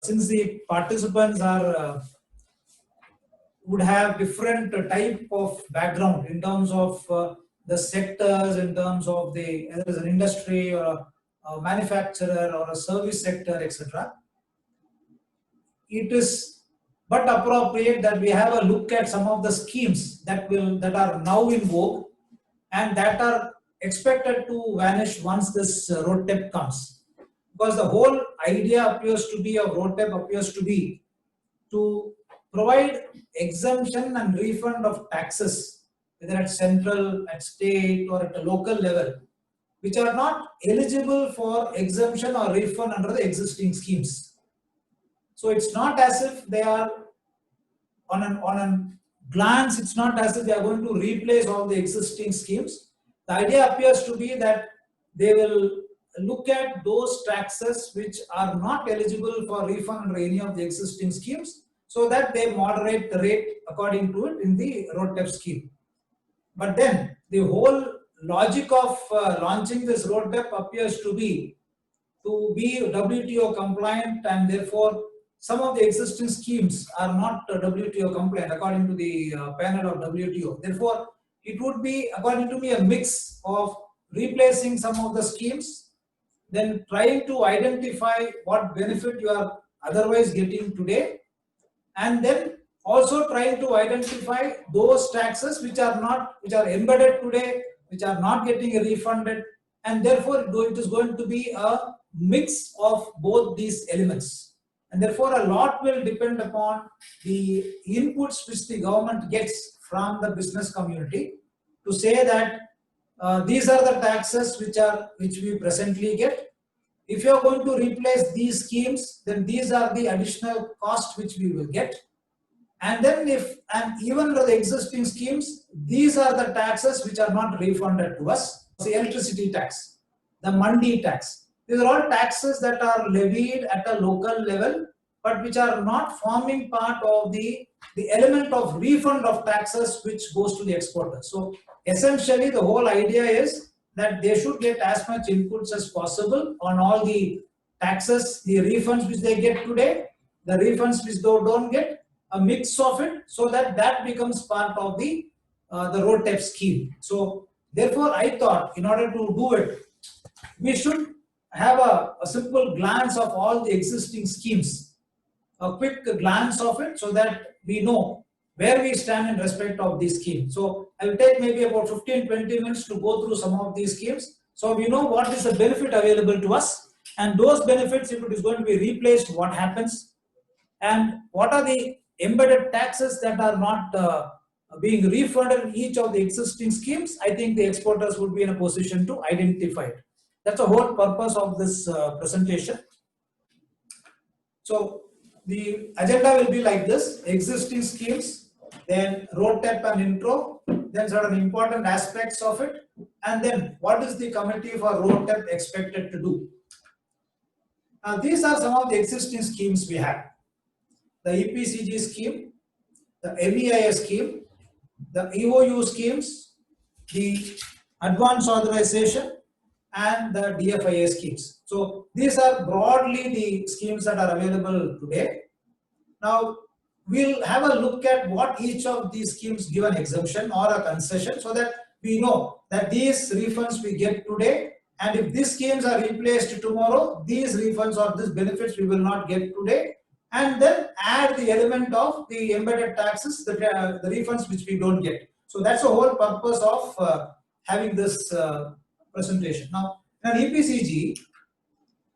since the participants are would have different type of background in terms of the sectors, in terms of the whether it's an industry or a manufacturer or a service sector, etc. It is but appropriate that we have a look at some of the schemes that are now in vogue and that are expected to vanish once this RoDTEP comes. Because the whole idea appears to be of RoDTEP appears to be to provide exemption and refund of taxes, whether at central, at state, or at a local level, which are not eligible for exemption or refund under the existing schemes. So it's not as if they are on a glance, it's not as if they are going to replace all the existing schemes. The idea appears to be that they will look at those taxes which are not eligible for refund under any of the existing schemes, so that they moderate the rate according to it in the RoDTEP scheme. But then the whole logic of launching this RoDTEP appears to be WTO compliant, and therefore some of the existing schemes are not WTO compliant according to the panel of WTO. Therefore, it would be, according to me, a mix of replacing some of the schemes, then trying to identify what benefit you are otherwise getting today, and then also trying to identify those taxes which are embedded today, which are not getting refunded, and therefore it is going to be a mix of both these elements. And therefore a lot will depend upon the inputs which the government gets from the business community to say that these are the taxes which we presently get. If you are going to replace these schemes, then these are the additional costs which we will get. And then even under the existing schemes, these are the taxes which are not refunded to us. The electricity tax, the mandi tax. These are all taxes that are levied at a local level, but which are not forming part of the element of refund of taxes which goes to the exporter. So essentially the whole idea is that they should get as much inputs as possible on all the taxes, the refunds which they get today, the refunds which they don't get, a mix of it, so that becomes part of the RoDTEP scheme. So therefore I thought in order to do it, we should have a simple glance of all the existing schemes, a quick glance of it, so that we know where we stand in respect of these schemes. So I will take maybe about 15-20 minutes to go through some of these schemes, so we know what is the benefit available to us, and those benefits, if it is going to be replaced, what happens, and what are the embedded taxes that are not being refunded in each of the existing schemes. I think the exporters would be in a position to identify it. That's the whole purpose of this presentation. So the agenda will be like this: existing schemes, then RoDTEP and intro, then certain important aspects of it, and then what is the committee for RoDTEP expected to do. Now these are some of the existing schemes we have: the EPCG scheme, the MEIS scheme, the EOU schemes, the advance authorization, and the DFIA schemes. So these are broadly the schemes that are available today. Now we'll have a look at what each of these schemes give an exemption or a concession, so that we know that these refunds we get today, and if these schemes are replaced tomorrow, these refunds or these benefits we will not get today, and then add the element of the embedded taxes, the refunds which we don't get. So that's the whole purpose of having this presentation. Now, in an EPCG,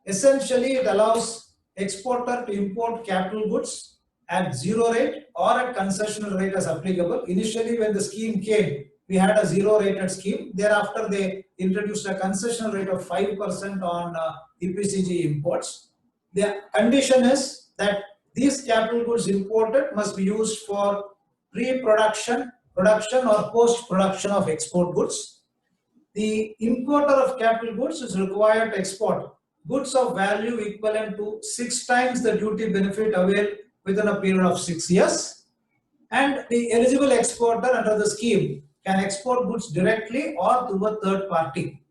essentially it allows exporter to import capital goods at zero rate or at concessional rate as applicable. Initially, when the scheme came, we had a zero rated scheme. Thereafter, they introduced a concessional rate of 5% on EPCG imports. The condition is that these capital goods imported must be used for pre-production, production or post-production of export goods. The importer of capital goods is required to export goods of value equivalent to 6 times the duty benefit availed within a period of 6 years. And the eligible exporter under the scheme can export goods directly or through a third party.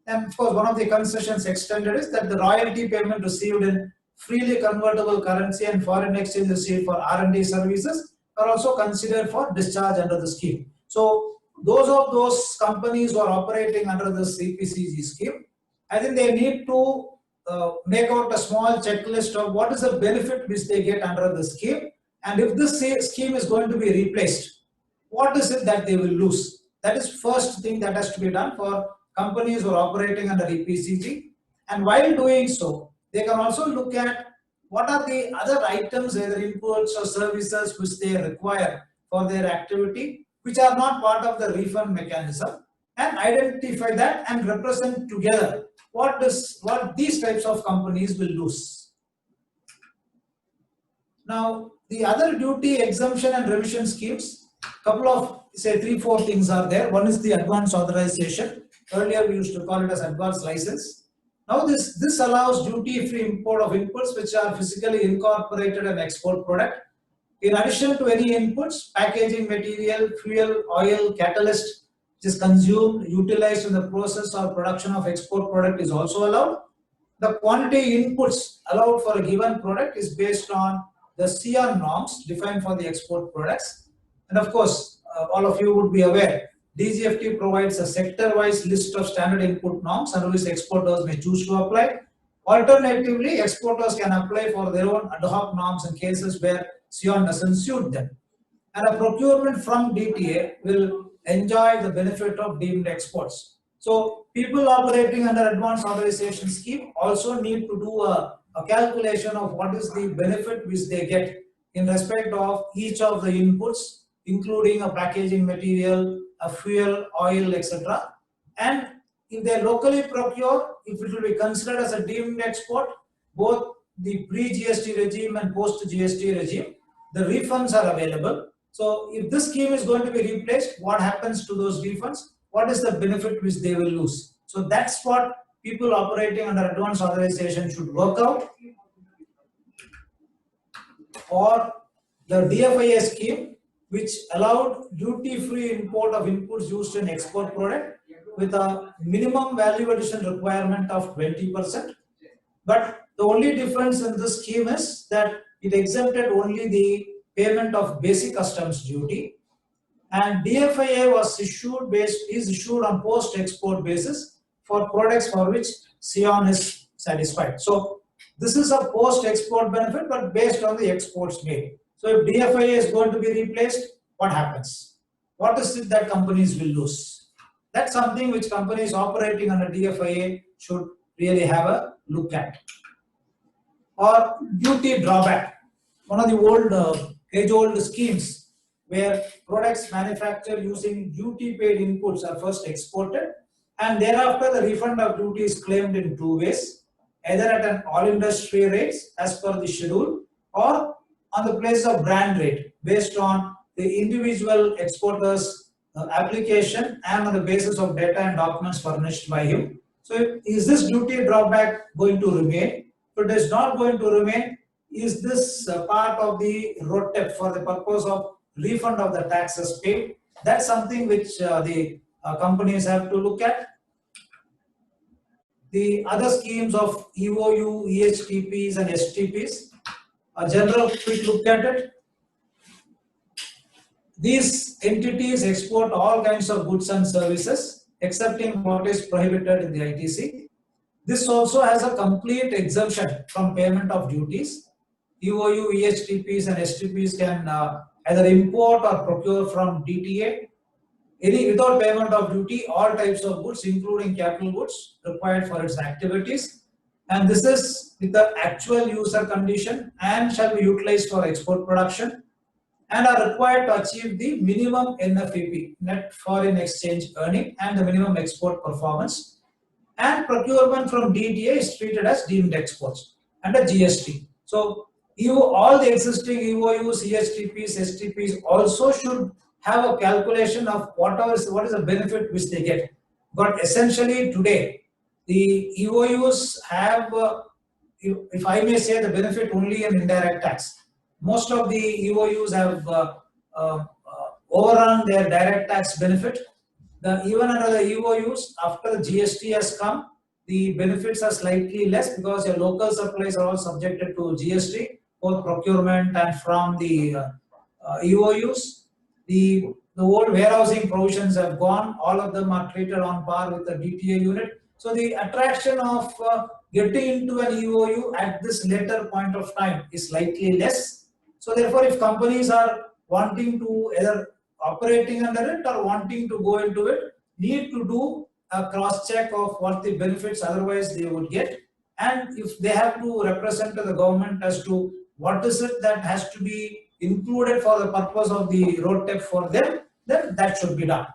And of course, one of the concessions extended is that the royalty payment received in freely convertible currency and foreign exchange received for R&D services are also considered for discharge under the scheme. So those companies who are operating under the CPCG scheme, I think they need to make out a small checklist of what is the benefit which they get under the scheme, and if this scheme is going to be replaced, what is it that they will lose? That is first thing that has to be done for companies who are operating under EPCG. And while doing so, they can also look at what are the other items, either inputs or services, which they require for their activity, which are not part of the refund mechanism, and identify that and represent together what these types of companies will lose. Now, the other duty exemption and remission schemes, couple of, say, 3-4 things are there. One is the advance authorization. Earlier we used to call it as advance license. Now this allows duty-free import of inputs which are physically incorporated in export product. In addition to any inputs, packaging material, fuel, oil, catalyst which is consumed, utilized in the process or production of export product is also allowed. The quantity inputs allowed for a given product is based on the CR norms defined for the export products. And of course, all of you would be aware, DGFT provides a sector-wise list of standard input norms under which exporters may choose to apply. Alternatively, exporters can apply for their own ad hoc norms in cases where CR doesn't suit them. And a procurement from DTA will enjoy the benefit of deemed exports. So people operating under advanced authorization scheme also need to do a calculation of what is the benefit which they get in respect of each of the inputs, including a packaging material, a fuel, oil, etc. And if they locally procure, if it will be considered as a deemed export, both the pre-GST regime and post-GST regime, the refunds are available. So if this scheme is going to be replaced, what happens to those refunds? What is the benefit which they will lose? So that's what people operating under advanced authorization should work out. Or the DFIA scheme, which allowed duty-free import of inputs used in export product with a minimum value addition requirement of 20%. But the only difference in this scheme is that it exempted only the payment of basic customs duty, and DFIA is issued on post-export basis for products for which SION is satisfied. So this is a post-export benefit, but based on the exports made. So if DFIA is going to be replaced, what happens? What is it that companies will lose? That's something which companies operating under DFIA should really have a look at. Or duty drawback, one of the old, age-old schemes where products manufactured using duty-paid inputs are first exported, and thereafter the refund of duty is claimed in 2 ways, either at an all-industry rates as per the schedule, or on the place of brand rate based on the individual exporter's application and on the basis of data and documents furnished by him. So is this duty drawback going to remain? If it is not going to remain, is this part of the RoDTEP for the purpose of refund of the taxes paid? That's something which the companies have to look at. The other schemes of EOU, EHTPs and STPs, a general quick look at it. These entities export all kinds of goods and services excepting what is prohibited in the ITC. This also has a complete exemption from payment of duties. EOU, EHTPs and STPs can either import or procure from DTA without payment of duty all types of goods, including capital goods required for its activities. And this is with the actual user condition and shall be utilized for export production and are required to achieve the minimum NFEP, net foreign exchange earning, and the minimum export performance. And procurement from DTA is treated as deemed exports under GST. So all the existing EOUs, EHTPs, STPs also should have a calculation of what is the benefit which they get. But essentially today, the EOUs have, if I may say, the benefit only in indirect tax. Most of the EOUs have overrun their direct tax benefit. Even under the EOUs, after the GST has come, the benefits are slightly less because your local supplies are all subjected to GST, both procurement and from the EOUs. The old warehousing provisions have gone. All of them are treated on par with the DTA unit. So the attraction of getting into an EOU at this later point of time is slightly less. So therefore, if companies are wanting to either operating under it or wanting to go into it, need to do a cross check of what the benefits otherwise they would get, and if they have to represent to the government as to what is it that has to be included for the purpose of the RoDTEP for them, then that should be done.